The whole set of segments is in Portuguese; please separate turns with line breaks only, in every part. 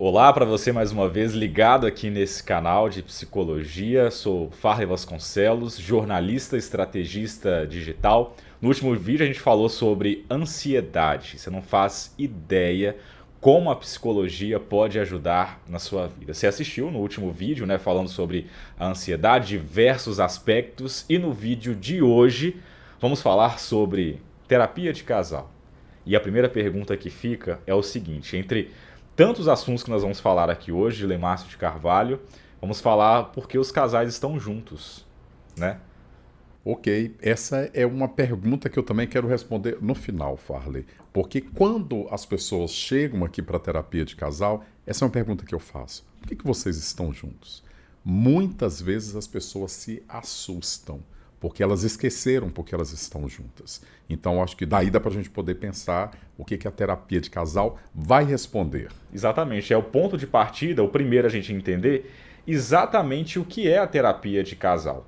Olá para você mais uma vez ligado aqui nesse canal de psicologia. Sou Farley Vasconcelos, jornalista, estrategista digital. No último vídeo a gente falou sobre ansiedade. Você não faz ideia como a psicologia pode ajudar na sua vida. Você assistiu no último vídeo, né, falando sobre a ansiedade, diversos aspectos, e no vídeo de hoje vamos falar sobre terapia de casal. E a primeira pergunta que fica é o seguinte: entre tantos assuntos que nós vamos falar aqui hoje, de Lemárcio de Carvalho, vamos falar por que os casais estão juntos, né?
Ok, essa é uma pergunta que eu também quero responder no final, Farley. Porque quando as pessoas chegam aqui para a terapia de casal, essa é uma pergunta que eu faço. Por que vocês estão juntos? Muitas vezes as pessoas se assustam, porque elas esqueceram porque elas estão juntas. Então, acho que daí dá para a gente poder pensar o que a terapia de casal vai responder.
Exatamente, é o ponto de partida, o primeiro a gente entender exatamente o que é a terapia de casal.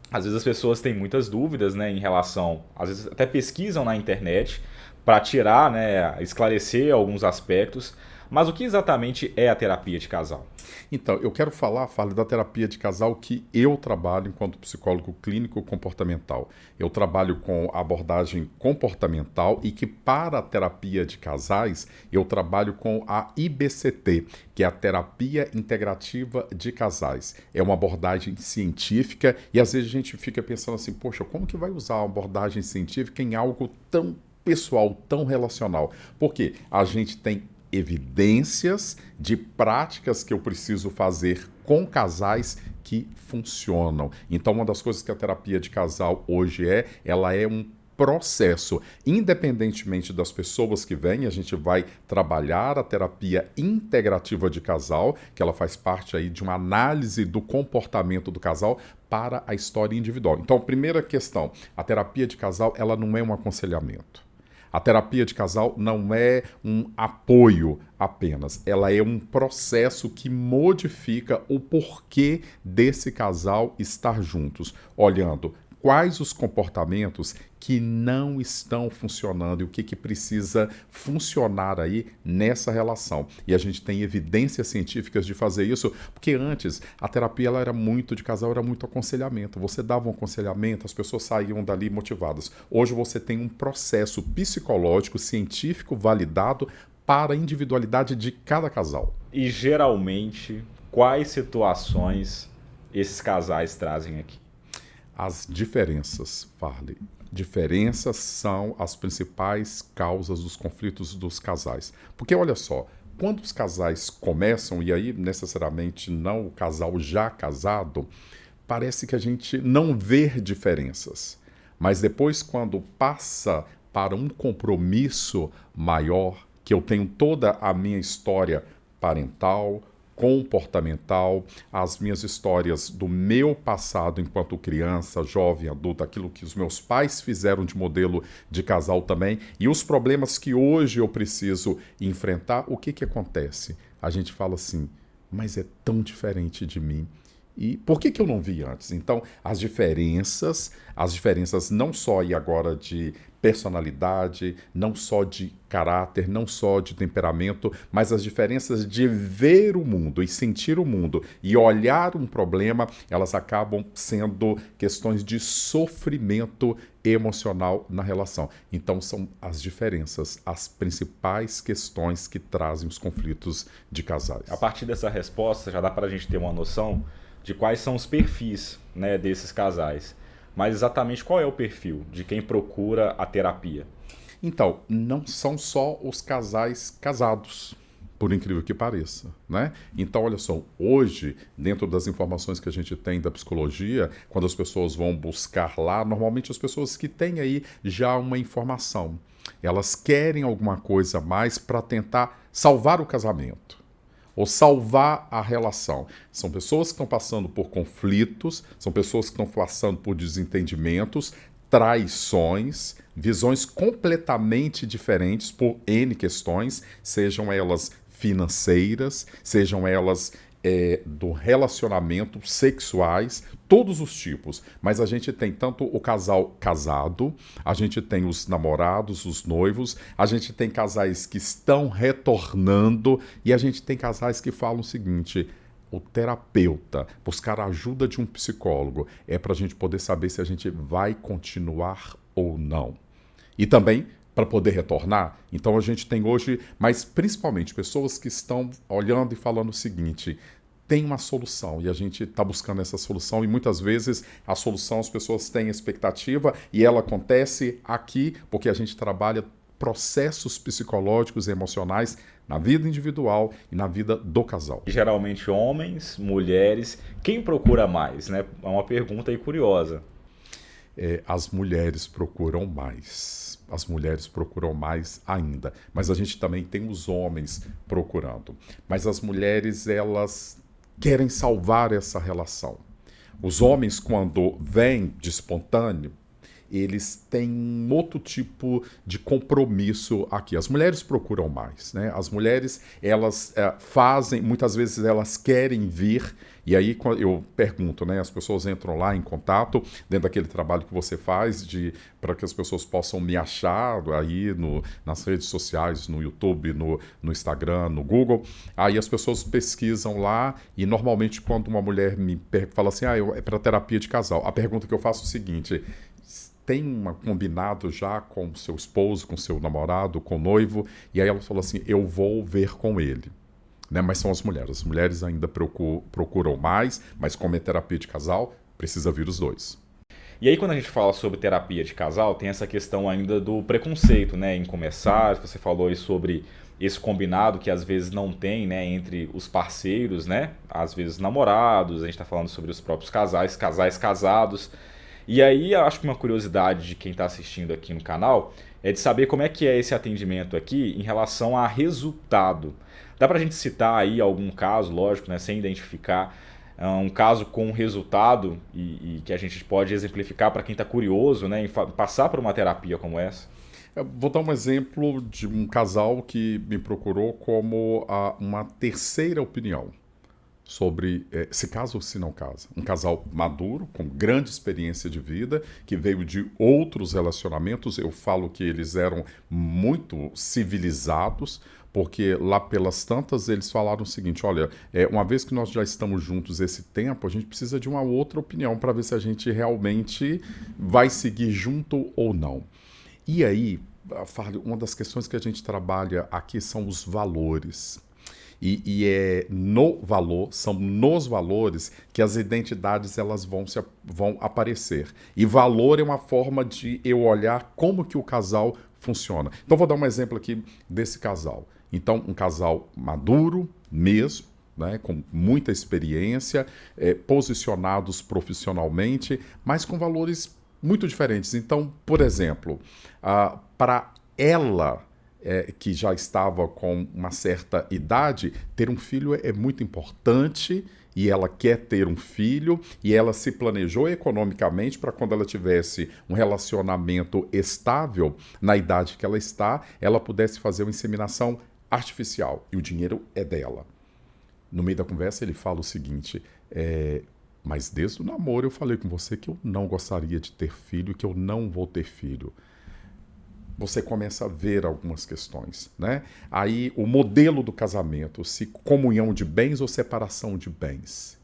Às vezes as pessoas têm muitas dúvidas, né, em relação, às vezes até pesquisam na internet para tirar, né, esclarecer alguns aspectos, mas o que exatamente é a terapia de casal?
Então, eu quero falar, Farley, da terapia de casal que eu trabalho enquanto psicólogo clínico comportamental. Eu trabalho com abordagem comportamental e que para a terapia de casais, eu trabalho com a IBCT, que é a Terapia Integrativa de Casais. É uma abordagem científica e às vezes a gente fica pensando assim, poxa, como que vai usar uma abordagem científica em algo tão pessoal, tão relacional? Porque a gente tem evidências de práticas que eu preciso fazer com casais que funcionam. Então, uma das coisas que a terapia de casal hoje ela é um processo. Independentemente das pessoas que vêm, a gente vai trabalhar a terapia integrativa de casal, que ela faz parte aí de uma análise do comportamento do casal para a história individual. Então, primeira questão, a terapia de casal, ela não é um aconselhamento. A terapia de casal não é um apoio apenas, ela é um processo que modifica o porquê desse casal estar juntos, olhando quais os comportamentos que não estão funcionando e o que precisa funcionar aí nessa relação. E a gente tem evidências científicas de fazer isso, porque antes a terapia ela era muito de casal, era muito aconselhamento. Você dava um aconselhamento, as pessoas saíam dali motivadas. Hoje você tem um processo psicológico, científico, validado para a individualidade de cada casal.
E geralmente, quais situações esses casais trazem aqui?
As diferenças, Farley. Diferenças são as principais causas dos conflitos dos casais. Porque olha só, quando os casais começam, e aí necessariamente não o casal já casado, parece que a gente não vê diferenças. Mas depois, quando passa para um compromisso maior, que eu tenho toda a minha história parental, comportamental, as minhas histórias do meu passado enquanto criança, jovem, adulto, aquilo que os meus pais fizeram de modelo de casal também, e os problemas que hoje eu preciso enfrentar, o que acontece? A gente fala assim, mas é tão diferente de mim. E por que eu não vi antes? Então, as diferenças não só e agora de personalidade, não só de caráter, não só de temperamento, mas as diferenças de ver o mundo e sentir o mundo e olhar um problema, elas acabam sendo questões de sofrimento emocional na relação. Então, são as diferenças, as principais questões que trazem os conflitos de casais.
A partir dessa resposta, já dá para a gente ter uma noção de quais são os perfis, né, desses casais. Mas exatamente qual é o perfil de quem procura a terapia?
Então, não são só os casais casados, por incrível que pareça, né? Então, olha só, hoje, dentro das informações que a gente tem da psicologia, quando as pessoas vão buscar lá, normalmente as pessoas que têm aí já uma informação, elas querem alguma coisa a mais para tentar salvar o casamento ou salvar a relação. São pessoas que estão passando por conflitos, são pessoas que estão passando por desentendimentos, traições, visões completamente diferentes por N questões, sejam elas financeiras, sejam elas do relacionamento sexuais, todos os tipos. Mas a gente tem tanto o casal casado, a gente tem os namorados, os noivos, a gente tem casais que estão retornando e a gente tem casais que falam o seguinte: o terapeuta, buscar a ajuda de um psicólogo, é para a gente poder saber se a gente vai continuar ou não. E também para poder retornar. Então a gente tem hoje, mas principalmente pessoas que estão olhando e falando o seguinte: tem uma solução e a gente está buscando essa solução e muitas vezes a solução as pessoas têm expectativa e ela acontece aqui porque a gente trabalha processos psicológicos e emocionais na vida individual e na vida do casal.
Geralmente homens, mulheres, quem procura mais, né? É uma pergunta aí curiosa.
As mulheres procuram mais. As mulheres procuram mais ainda. Mas a gente também tem os homens procurando. Mas as mulheres, elas querem salvar essa relação. Os homens, quando vêm de espontâneo, eles têm um outro tipo de compromisso aqui. As mulheres procuram mais, né? As mulheres, elas fazem, muitas vezes elas querem vir, e aí eu pergunto, né? As pessoas entram lá em contato, dentro daquele trabalho que você faz, para que as pessoas possam me achar aí nas redes sociais, no YouTube, no Instagram, no Google. Aí as pessoas pesquisam lá, e normalmente quando uma mulher me fala assim, é para terapia de casal, a pergunta que eu faço é o seguinte: tem um combinado já com o seu esposo, com o seu namorado, com o noivo? E aí ela falou assim, eu vou ver com ele. Né? Mas são as mulheres ainda procuram mais, mas como é terapia de casal, precisa vir os dois.
E aí quando a gente fala sobre terapia de casal, tem essa questão ainda do preconceito, né, em começar. Você falou aí sobre esse combinado que às vezes não tem, né, entre os parceiros, né, às vezes namorados, a gente está falando sobre os próprios casais casados. E aí, eu acho que uma curiosidade de quem está assistindo aqui no canal é de saber como é que é esse atendimento aqui em relação a resultado. Dá para a gente citar aí algum caso, lógico, né, sem identificar, um caso com resultado e que a gente pode exemplificar para quem está curioso, né, em passar por uma terapia como essa?
Eu vou dar um exemplo de um casal que me procurou como uma terceira opinião sobre se casa ou se não casa. Um casal maduro, com grande experiência de vida, que veio de outros relacionamentos. Eu falo que eles eram muito civilizados, porque lá pelas tantas eles falaram o seguinte: olha, uma vez que nós já estamos juntos esse tempo, a gente precisa de uma outra opinião para ver se a gente realmente vai seguir junto ou não. E aí, uma das questões que a gente trabalha aqui são os valores. São nos valores que as identidades elas vão aparecer. E valor é uma forma de eu olhar como que o casal funciona. Então vou dar um exemplo aqui desse casal. Então um casal maduro mesmo, né, com muita experiência, posicionados profissionalmente, mas com valores muito diferentes. Então, por exemplo, para ela que já estava com uma certa idade, ter um filho é muito importante e ela quer ter um filho e ela se planejou economicamente para quando ela tivesse um relacionamento estável na idade que ela está, ela pudesse fazer uma inseminação artificial e o dinheiro é dela. No meio da conversa ele fala o seguinte: mas desde o namoro eu falei com você que eu não gostaria de ter filho e que eu não vou ter filho. Você começa a ver algumas questões, né? Aí o modelo do casamento, se comunhão de bens ou separação de bens.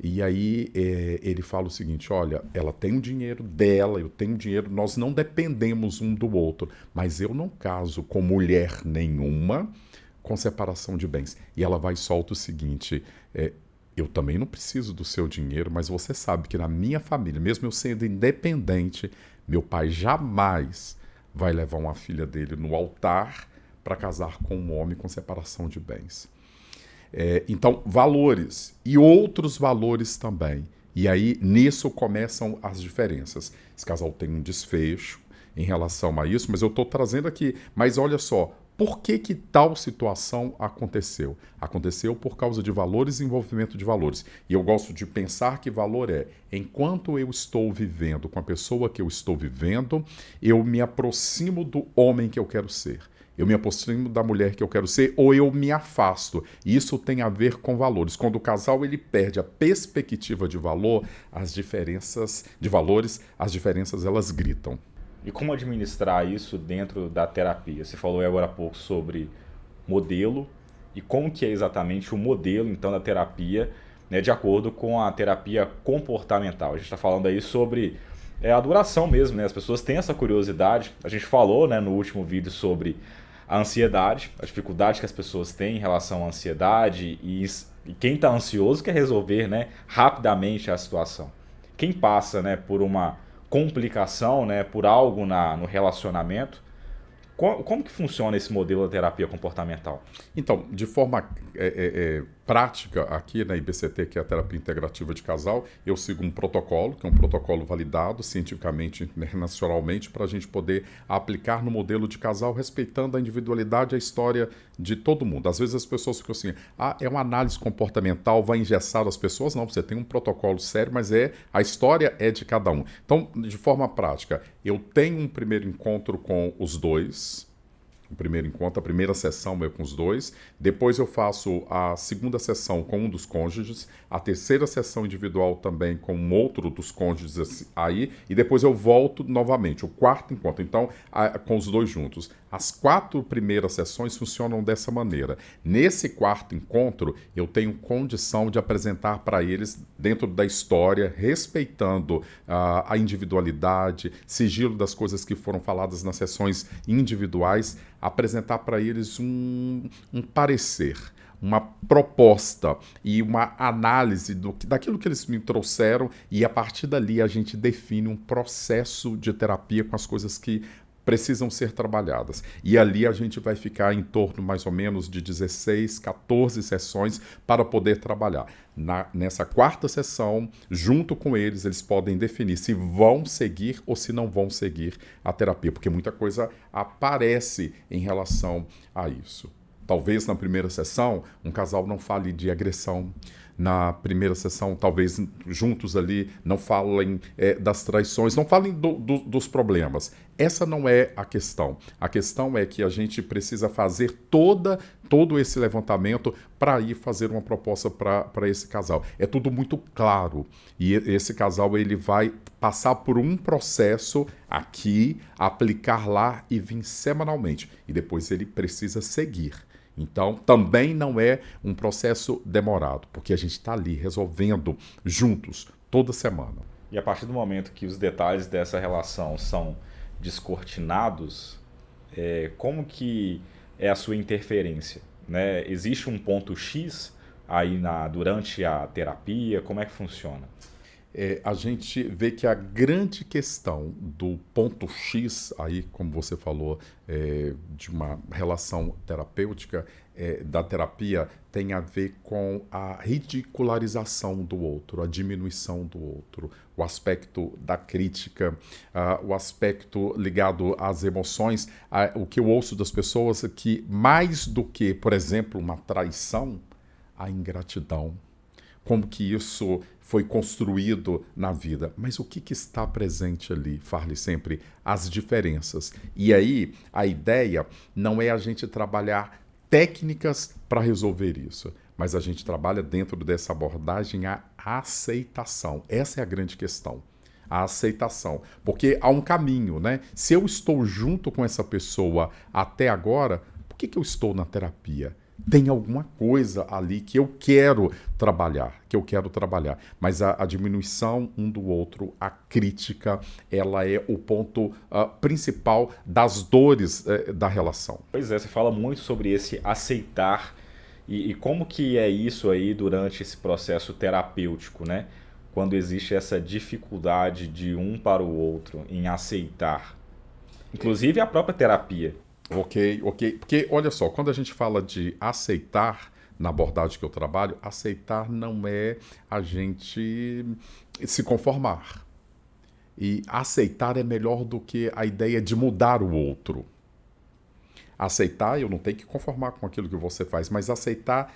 E aí ele fala o seguinte: olha, ela tem o dinheiro dela, eu tenho dinheiro, nós não dependemos um do outro, mas eu não caso com mulher nenhuma com separação de bens. E ela vai e solta o seguinte: eu também não preciso do seu dinheiro, mas você sabe que na minha família, mesmo eu sendo independente, meu pai jamais vai levar uma filha dele no altar para casar com um homem com separação de bens. Então, valores e outros valores também. E aí, nisso começam as diferenças. Esse casal tem um desfecho em relação a isso, mas eu estou trazendo aqui. Mas olha só, por que tal situação aconteceu? Aconteceu por causa de valores e envolvimento de valores. E eu gosto de pensar que valor enquanto eu estou vivendo com a pessoa que eu estou vivendo, eu me aproximo do homem que eu quero ser. Eu me aproximo da mulher que eu quero ser ou eu me afasto. Isso tem a ver com valores. Quando o casal ele perde a perspectiva de valor, as diferenças de valores, as diferenças elas gritam.
E como administrar isso dentro da terapia? Você falou agora há pouco sobre modelo e como que é exatamente o modelo então da terapia, né, de acordo com a terapia comportamental. A gente está falando aí sobre a duração mesmo, né? As pessoas têm essa curiosidade. A gente falou, né, no último vídeo sobre a ansiedade, a dificuldade que as pessoas têm em relação à ansiedade e quem está ansioso quer resolver, né, rapidamente a situação. Quem passa, né, por uma complicação, né, por algo no relacionamento, como que funciona esse modelo da terapia comportamental?
Então, de forma prática, aqui na IBCT, que é a terapia integrativa de casal, eu sigo um protocolo, que é um protocolo validado cientificamente, internacionalmente, para a gente poder aplicar no modelo de casal, respeitando a individualidade e a história de todo mundo. Às vezes as pessoas ficam assim, é uma análise comportamental, vai engessar as pessoas? Não, você tem um protocolo sério, mas a história é de cada um. Então, de forma prática, eu tenho um primeiro encontro com os dois. O primeiro encontro, a primeira sessão é com os dois, depois eu faço a segunda sessão com um dos cônjuges, a terceira sessão individual também com um outro dos cônjuges aí, e depois eu volto novamente, o quarto encontro, então com os dois juntos. As 4 primeiras sessões funcionam dessa maneira. Nesse quarto encontro, eu tenho condição de apresentar para eles, dentro da história, respeitando a individualidade, sigilo das coisas que foram faladas nas sessões individuais, apresentar para eles um parecer, uma proposta e uma análise daquilo que eles me trouxeram, e a partir dali a gente define um processo de terapia com as coisas que precisam ser trabalhadas. E ali a gente vai ficar em torno mais ou menos de 16, 14 sessões para poder trabalhar. Nessa quarta sessão, junto com eles, eles podem definir se vão seguir ou se não vão seguir a terapia, porque muita coisa aparece em relação a isso. Talvez na primeira sessão um casal não fale de agressão. Na primeira sessão, talvez juntos ali, não falem das traições, não falem dos problemas. Essa não é a questão. A questão é que a gente precisa fazer todo esse levantamento para ir fazer uma proposta para esse casal. É tudo muito claro. E esse casal ele vai passar por um processo aqui, aplicar lá e vir semanalmente. E depois ele precisa seguir. Então, também não é um processo demorado, porque a gente está ali resolvendo juntos, toda semana.
E a partir do momento que os detalhes dessa relação são descortinados, como que é a sua interferência? Né? Existe um ponto X aí durante a terapia? Como é que funciona?
A gente vê que a grande questão do ponto X, aí, como você falou, de uma relação terapêutica, da terapia, tem a ver com a ridicularização do outro, a diminuição do outro, o aspecto da crítica, o aspecto ligado às emoções. O que eu ouço das pessoas é que, mais do que, por exemplo, uma traição, a ingratidão. Como que isso foi construído na vida. Mas o que está presente ali? Fale sempre as diferenças. E aí, a ideia não é a gente trabalhar técnicas para resolver isso, mas a gente trabalha dentro dessa abordagem a aceitação. Essa é a grande questão. A aceitação. Porque há um caminho, né? Se eu estou junto com essa pessoa até agora, por que eu estou na terapia? Tem alguma coisa ali que eu quero trabalhar, Mas a diminuição um do outro, a crítica, ela é o ponto principal das dores da relação.
Pois é, você fala muito sobre esse aceitar e como que é isso aí durante esse processo terapêutico, né? Quando existe essa dificuldade de um para o outro em aceitar, inclusive a própria terapia.
Ok. Porque, olha só, quando a gente fala de aceitar, na abordagem que eu trabalho, aceitar não é a gente se conformar. E aceitar é melhor do que a ideia de mudar o outro. Aceitar, eu não tenho que conformar com aquilo que você faz, mas aceitar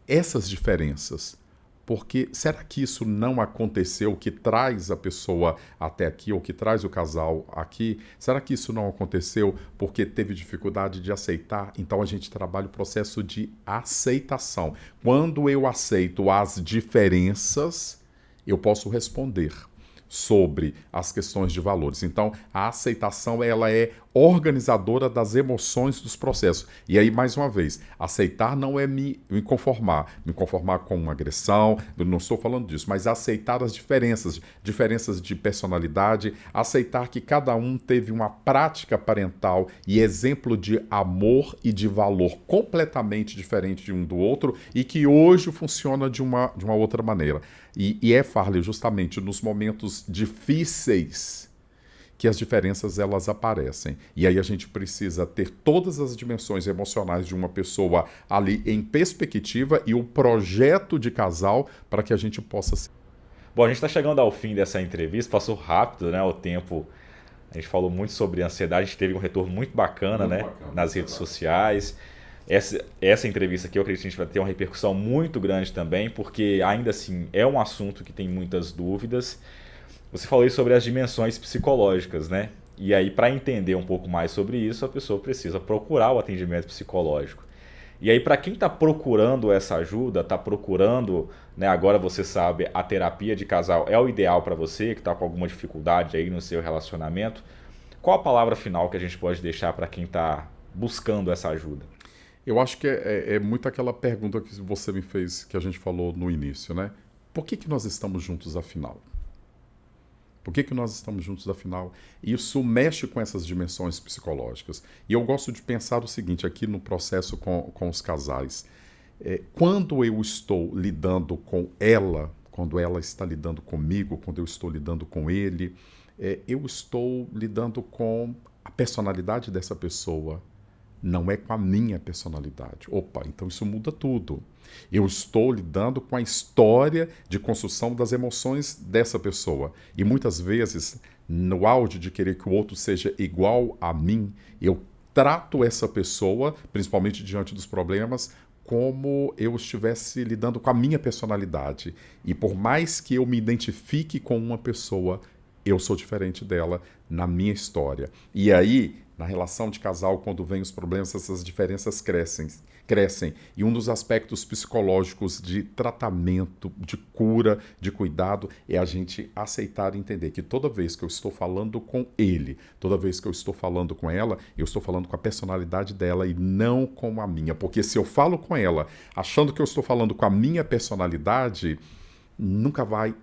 essas diferenças. Porque será que isso não aconteceu, o que traz a pessoa até aqui, ou que traz o casal aqui? Será que isso não aconteceu porque teve dificuldade de aceitar? Então a gente trabalha o processo de aceitação. Quando eu aceito as diferenças, eu posso responder sobre as questões de valores. Então, a aceitação ela é organizadora das emoções dos processos. E aí, mais uma vez, aceitar não é me conformar com uma agressão, eu não estou falando disso, mas aceitar as diferenças de personalidade, aceitar que cada um teve uma prática parental e exemplo de amor e de valor completamente diferente de um do outro e que hoje funciona de uma outra maneira. E Farley, justamente nos momentos difíceis que as diferenças elas aparecem. E aí a gente precisa ter todas as dimensões emocionais de uma pessoa ali em perspectiva e o projeto de casal para que a gente possa...
Bom, a gente está chegando ao fim dessa entrevista, passou rápido, né, o tempo. A gente falou muito sobre ansiedade, a gente teve um retorno muito bacana, nas redes sociais. Essa entrevista aqui eu acredito que a gente vai ter uma repercussão muito grande também, porque ainda assim é um assunto que tem muitas dúvidas. Você falou sobre as dimensões psicológicas, né? E aí, para entender um pouco mais sobre isso, a pessoa precisa procurar o atendimento psicológico. E aí, para quem está procurando essa ajuda, está procurando, né, agora você sabe, a terapia de casal é o ideal para você, que está com alguma dificuldade aí no seu relacionamento, qual a palavra final que a gente pode deixar para quem está buscando essa ajuda?
Eu acho que é muito aquela pergunta que você me fez, que a gente falou no início, né? Por que nós estamos juntos afinal? Por que nós estamos juntos afinal? Isso mexe com essas dimensões psicológicas. E eu gosto de pensar o seguinte aqui no processo com os casais. Quando eu estou lidando com ela, quando ela está lidando comigo, quando eu estou lidando com ele, eu estou lidando com a personalidade dessa pessoa, não é com a minha personalidade. Opa, então isso muda tudo. Eu estou lidando com a história de construção das emoções dessa pessoa. E muitas vezes, no auge de querer que o outro seja igual a mim, eu trato essa pessoa, principalmente diante dos problemas, como eu estivesse lidando com a minha personalidade. E por mais que eu me identifique com uma pessoa, eu sou diferente dela na minha história. E aí, na relação de casal, quando vem os problemas, essas diferenças crescem. E um dos aspectos psicológicos de tratamento, de cura, de cuidado, é a gente aceitar e entender que toda vez que eu estou falando com ele, toda vez que eu estou falando com ela, eu estou falando com a personalidade dela e não com a minha. Porque se eu falo com ela achando que eu estou falando com a minha personalidade, nunca vai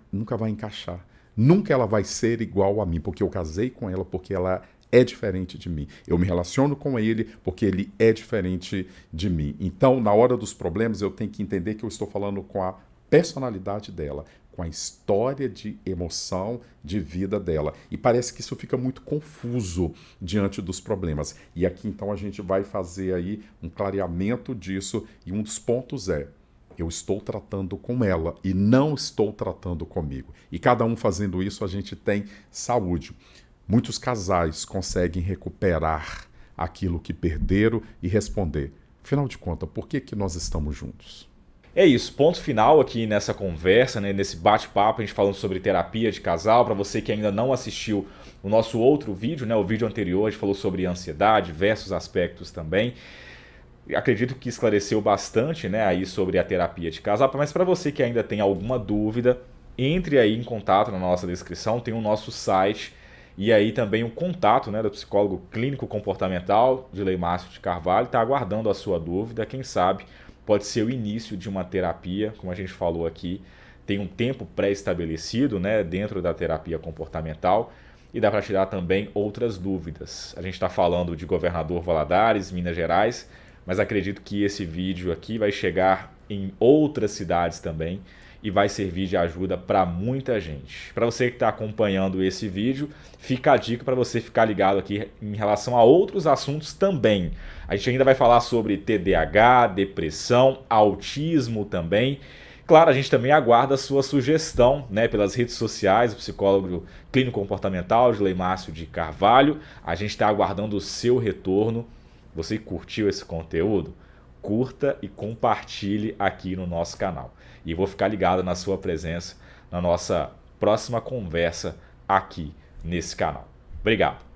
encaixar. Nunca ela vai ser igual a mim, porque eu casei com ela, porque ela é diferente de mim. Eu me relaciono com ele porque ele é diferente de mim. Então, na hora dos problemas, eu tenho que entender que eu estou falando com a personalidade dela, com a história de emoção, de vida dela. E parece que isso fica muito confuso diante dos problemas. E aqui, então, a gente vai fazer aí um clareamento disso. E um dos pontos é: eu estou tratando com ela e não estou tratando comigo. E cada um fazendo isso, a gente tem saúde. Muitos casais conseguem recuperar aquilo que perderam e responder: afinal de contas, por que nós estamos juntos?
É isso, ponto final aqui nessa conversa, né, nesse bate-papo, a gente falando sobre terapia de casal. Para você que ainda não assistiu o nosso outro vídeo, né, o vídeo anterior, a gente falou sobre ansiedade, diversos aspectos também. Acredito que esclareceu bastante, né, aí sobre a terapia de casal, mas para você que ainda tem alguma dúvida, entre aí em contato na nossa descrição, tem o nosso site e aí também o contato, né, do psicólogo clínico comportamental Dilei Márcio de Carvalho. Está aguardando a sua dúvida, quem sabe pode ser o início de uma terapia, como a gente falou aqui, tem um tempo pré-estabelecido, né, dentro da terapia comportamental. E dá para tirar também outras dúvidas. A gente está falando de Governador Valadares, Minas Gerais, mas acredito que esse vídeo aqui vai chegar em outras cidades também e vai servir de ajuda para muita gente. Para você que está acompanhando esse vídeo, fica a dica para você ficar ligado aqui em relação a outros assuntos também. A gente ainda vai falar sobre TDAH, depressão, autismo também. Claro, a gente também aguarda a sua sugestão, né, pelas redes sociais, o psicólogo clínico comportamental Dilei Márcio de Carvalho. A gente está aguardando o seu retorno. Você curtiu esse conteúdo? curta e compartilhe aqui no nosso canal. E vou ficar ligado na sua presença na nossa próxima conversa aqui nesse canal. Obrigado!